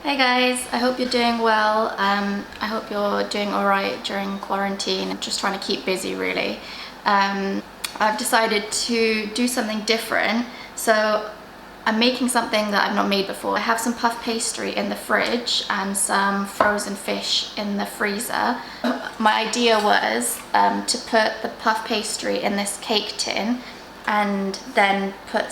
Hey guys, I hope you're doing well. I hope you're doing alright during quarantine. I'm just trying to keep busy really. I've decided to do something different. So I'm making something that I've not made before. I have some puff pastry in the fridge and some frozen fish in the freezer. My idea was to put the puff pastry in this cake tin and then put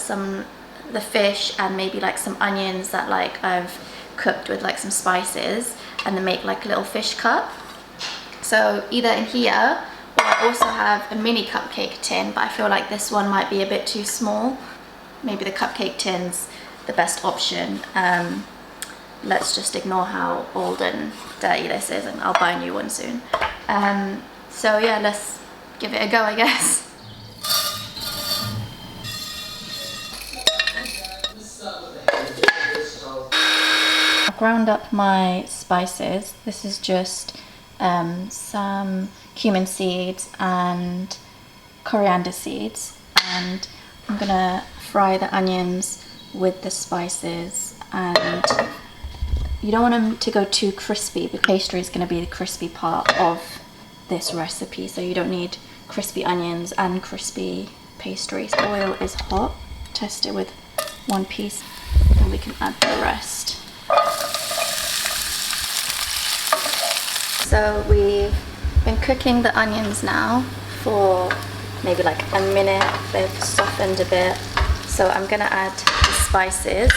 the fish and maybe like some onions that like I've cooked with like some spices, and then make like a little fish cup. So either in here, or I also have a mini cupcake tin, but I feel like this one might be a bit too small. Maybe the cupcake tin's the best option. Let's just ignore how old and dirty this is, and I'll buy a new one soon. So yeah, let's give it a go, I guess. I've ground up my spices. This is just some cumin seeds and coriander seeds, and I'm gonna fry the onions with the spices. And you don't want them to go too crispy, because pastry is going to be the crispy part of this recipe, so you don't need crispy onions and crispy pastry. The oil is hot. Test it with one piece and we can add the rest. So we've been cooking the onions now for maybe like a minute. They've softened a bit. So I'm gonna add the spices,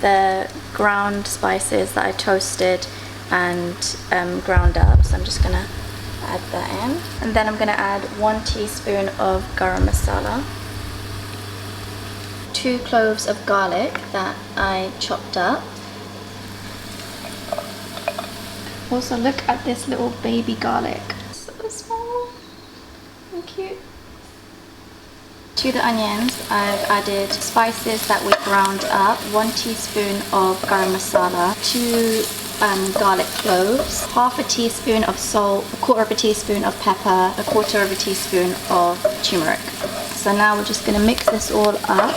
the ground spices that I toasted and ground up. So I'm just gonna add that in. And then I'm gonna add 1 teaspoon of garam masala, 2 cloves of garlic that I chopped up. Also, look at this little baby garlic. So small and cute. To the onions, I've added spices that we ground up, 1 teaspoon of garam masala, 2 garlic cloves, half a teaspoon of salt, 1/4 teaspoon of pepper, 1/4 teaspoon of turmeric. So now we're just going to mix this all up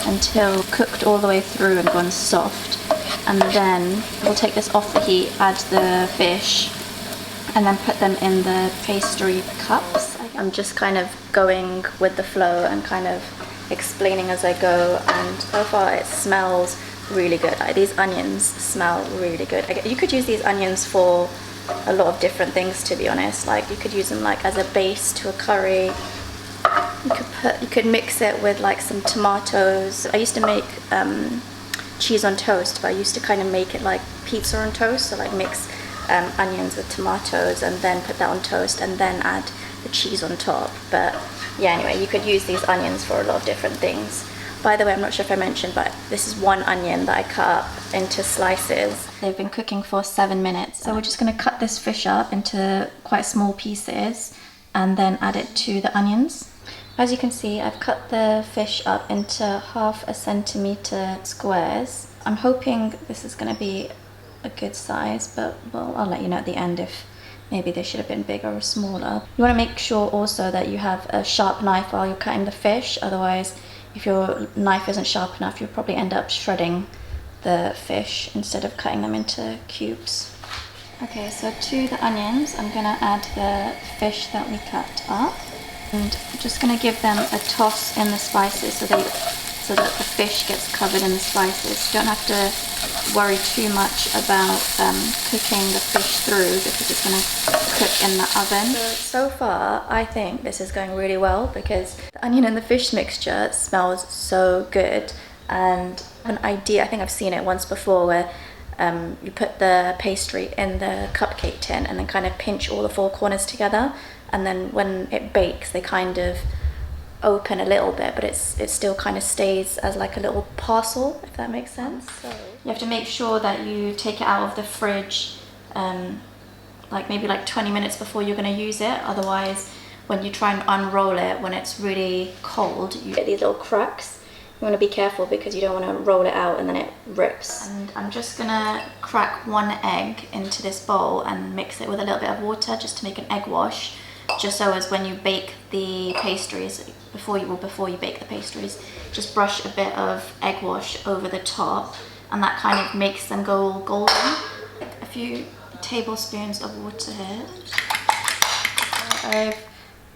until cooked all the way through and gone soft. And then we'll take this off the heat, add the fish, and then put them in the pastry cups. I'm just kind of going with the flow and kind of explaining as I go, and so far it smells really good. Like, these onions smell really good. You could use these onions for a lot of different things, to be honest. Like, you could use them like as a base to a curry. You could mix it with like some tomatoes. I used to make cheese on toast, but I used to kind of make it like pizza on toast, so like mix onions with tomatoes and then put that on toast and then add the cheese on top. But yeah, anyway, you could use these onions for a lot of different things. By the way, I'm not sure if I mentioned, but this is 1 onion that I cut up into slices. They've been cooking for 7 minutes, so we're just going to cut this fish up into quite small pieces and then add it to the onions. As you can see, I've cut the fish up into 1/2 centimeter squares. I'm hoping this is going to be a good size, but well, I'll let you know at the end if maybe they should have been bigger or smaller. You want to make sure also that you have a sharp knife while you're cutting the fish, otherwise if your knife isn't sharp enough, you'll probably end up shredding the fish instead of cutting them into cubes. Okay, so to the onions, I'm going to add the fish that we cut up. And I'm just going to give them a toss in the spices so that the fish gets covered in the spices. You don't have to worry too much about cooking the fish through, because it's going to cook in the oven. So far, I think this is going really well, because the onion and the fish mixture smells so good. And an idea, I think I've seen it once before, where you put the pastry in the cupcake tin and then kind of pinch all the 4 corners together, and then when it bakes they kind of open a little bit, but it still kind of stays as like a little parcel, if that makes sense. So you have to make sure that you take it out of the fridge like maybe like 20 minutes before you're going to use it. Otherwise, when you try and unroll it when it's really cold, you get these little cracks. You want to be careful because you don't want to roll it out and then it rips. And I'm just gonna crack 1 egg into this bowl and mix it with a little bit of water just to make an egg wash, just so as when you bake the pastries, before you bake the pastries, just brush a bit of egg wash over the top and that kind of makes them go all golden. A few tablespoons of water here. I've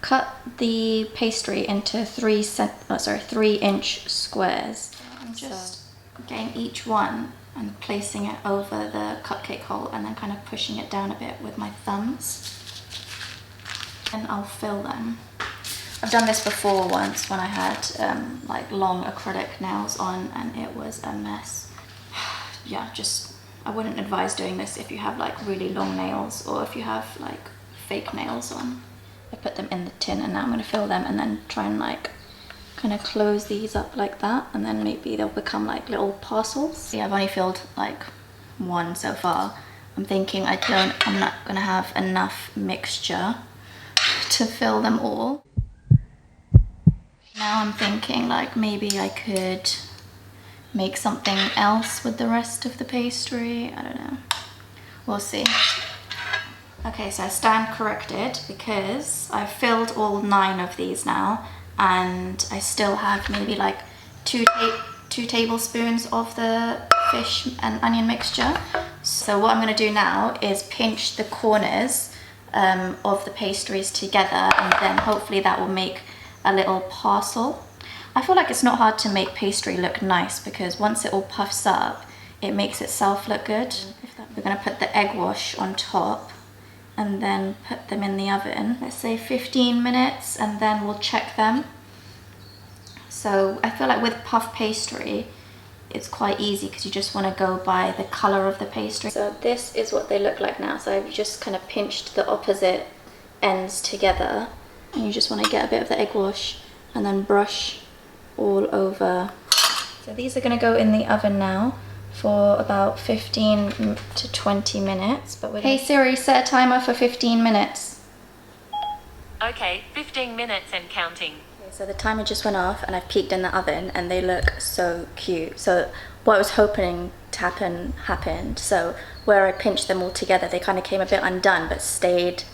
cut the pastry into 3-inch squares. I'm just getting each one and placing it over the cupcake hole and then kind of pushing it down a bit with my thumbs. And I'll fill them. I've done this before once when I had like long acrylic nails on, and it was a mess. Yeah, I wouldn't advise doing this if you have like really long nails or if you have like fake nails on. I put them in the tin and now I'm going to fill them and then try and like kind of close these up like that, and then maybe they'll become like little parcels. Yeah, I've only filled like one so far. I'm thinking I'm not going to have enough mixture to fill them all. Now I'm thinking like maybe I could make something else with the rest of the pastry. I don't know. We'll see. Okay, so I stand corrected because I've filled all 9 of these now, and I still have maybe like 2 tablespoons of the fish and onion mixture. So what I'm going to do now is pinch the corners of the pastries together, and then hopefully that will make a little parcel. I feel like it's not hard to make pastry look nice because once it all puffs up, it makes itself look good. We're going to put the egg wash on top and then put them in the oven. Let's say 15 minutes and then we'll check them. So I feel like with puff pastry, it's quite easy because you just want to go by the color of the pastry. So this is what they look like now. So I've just kind of pinched the opposite ends together, and you just want to get a bit of the egg wash and then brush all over. So these are going to go in the oven now for about 15 to 20 minutes. But hey Siri, set a timer for 15 minutes. Okay, 15 minutes and counting. Okay, so the timer just went off and I've peeked in the oven and they look so cute. So what I was hoping to happen happened. So where I pinched them all together, they kind of came a bit undone but stayed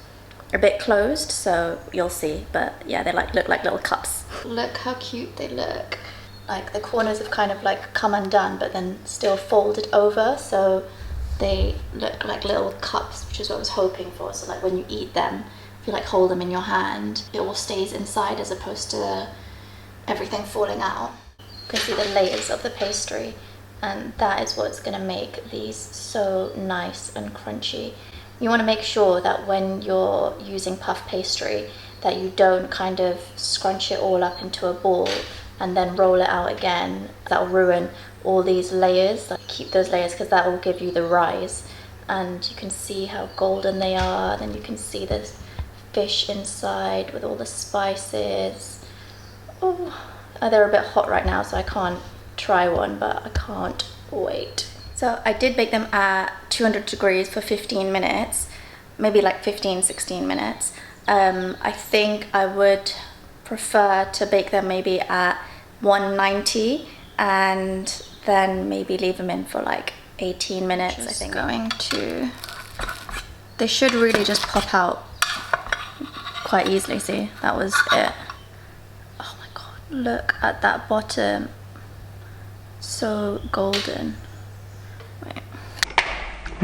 a bit closed, so you'll see. But yeah, they look like little cups. Look how cute they look. Like the corners have kind of like come undone but then still folded over, so they look like little cups, which is what I was hoping for. So like when you eat them, if you like hold them in your hand, it all stays inside as opposed to everything falling out. You can see the layers of the pastry, and that is what's going to make these so nice and crunchy. You want to make sure that when you're using puff pastry that you don't kind of scrunch it all up into a ball and then roll it out again. That'll ruin all these layers. Like, keep those layers because that will give you the rise. And you can see how golden they are. Then you can see this fish inside with all the spices. Oh, they're a bit hot right now, so I can't try one, but I can't wait. So I did bake them at 200 degrees for 15 minutes, maybe like 15-16 minutes. I think I would prefer to bake them maybe at 190 and then maybe leave them in for like 18 minutes. I think they should really just pop out quite easily. See, that was it. Oh my god, look at that bottom, so golden.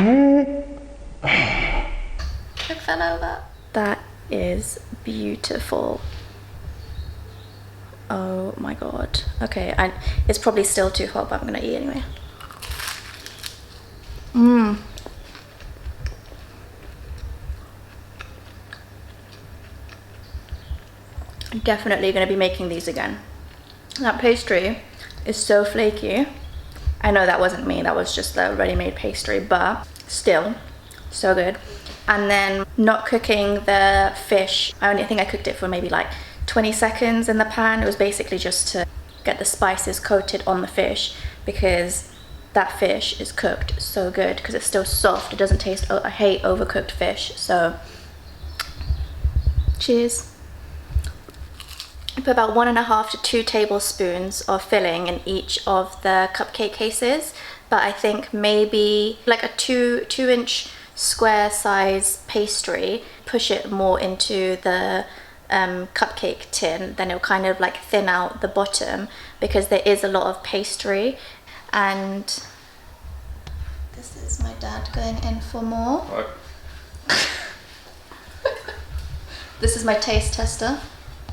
It fell over. That is beautiful. Oh my god. Okay, it's probably still too hot, but I'm gonna eat anyway. I'm definitely gonna be making these again. That pastry is so flaky. I know that wasn't me, that was just the ready-made pastry, but still so good. And then not cooking the fish, I think I cooked it for maybe like 20 seconds in the pan. It was basically just to get the spices coated on the fish, because that fish is cooked so good because it's still soft. It doesn't taste, I hate overcooked fish. So cheers. I put about 1.5 to 2 tablespoons of filling in each of the cupcake cases, but I think maybe like a 2-inch square size pastry, push it more into the cupcake tin, then it'll kind of like thin out the bottom because there is a lot of pastry. And This is my dad going in for more. Right. This is my taste tester.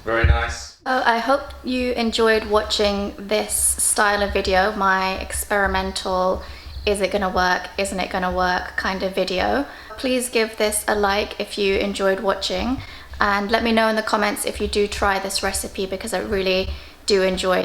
Very nice. Oh, I hope you enjoyed watching this style of video, my experimental, is it gonna work, isn't it gonna work kind of video. Please give this a like if you enjoyed watching, and let me know in the comments if you do try this recipe, because I really do enjoy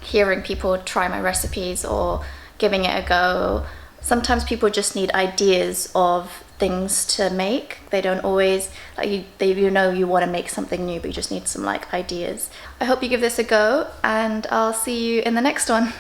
hearing people try my recipes or giving it a go. Sometimes people just need ideas of things to make. They don't always, you know you want to make something new, but you just need some ideas. I hope you give this a go, and I'll see you in the next one.